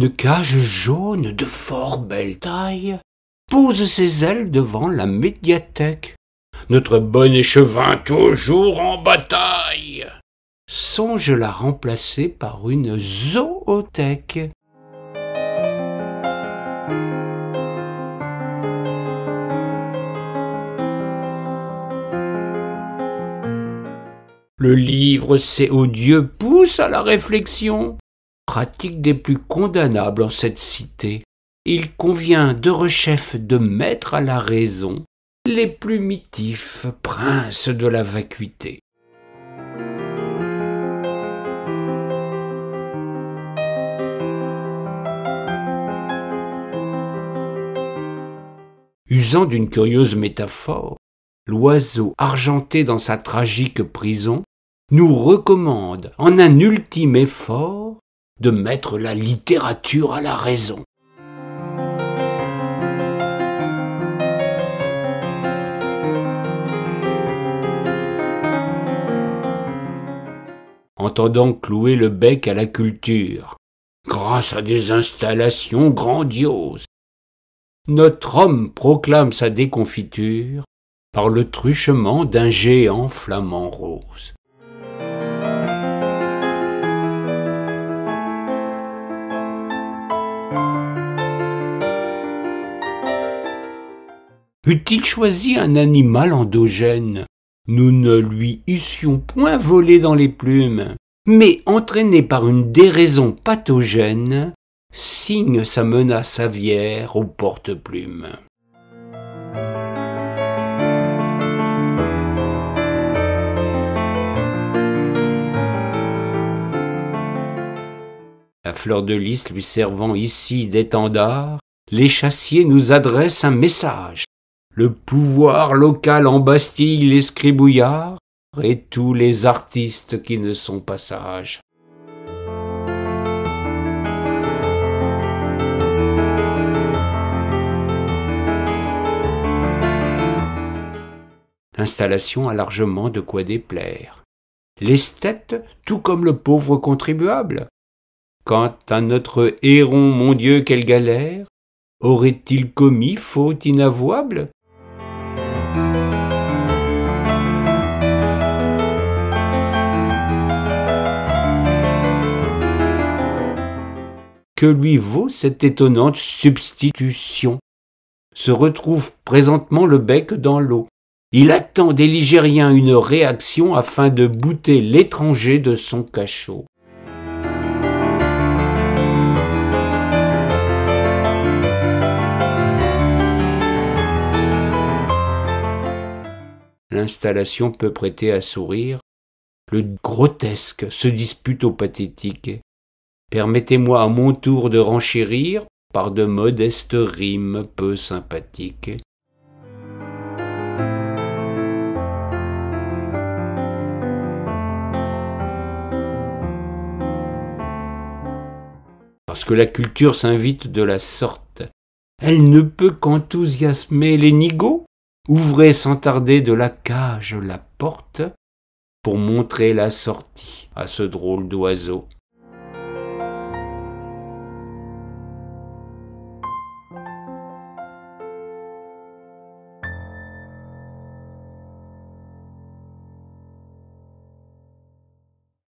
Une cage jaune de fort belle taille pose ses ailes devant la médiathèque. Notre bon échevin toujours en bataille songe la remplacer par une zoothèque. Le livre, c'est odieux, pousse à la réflexion. Pratique des plus condamnables en cette cité, il convient de rechef de mettre à la raison les plus mitifs princes de la vacuité. Usant d'une curieuse métaphore, l'oiseau argenté dans sa tragique prison nous recommande en un ultime effort de mettre la littérature à la raison. Entendant clouer le bec à la culture, grâce à des installations grandioses, notre homme proclame sa déconfiture par le truchement d'un géant flamant rose. Eût-il choisi un animal endogène, nous ne lui eussions point volé dans les plumes, mais entraîné par une déraison pathogène, signe sa menace aviaire au porte-plume. La fleur de lys lui servant ici d'étendard, l'échassier nous adresse un message. Le pouvoir local embastille les scribouillards et tous les artistes qui ne sont pas sages. L'installation a largement de quoi déplaire. L'esthète, tout comme le pauvre contribuable. Quant à notre héron, mon Dieu, quelle galère! Aurait-il commis faute inavouable? Que lui vaut cette étonnante substitution? Se retrouve présentement le bec dans l'eau. Il attend des Ligériens une réaction afin de bouter l'étranger de son cachot. L'installation peut prêter à sourire. Le grotesque se dispute au pathétique. Permettez-moi à mon tour de renchérir par de modestes rimes peu sympathiques. Parce que la culture s'invite de la sorte, elle ne peut qu'enthousiasmer les nigauds. Ouvrez sans tarder de la cage la porte pour montrer la sortie à ce drôle d'oiseau.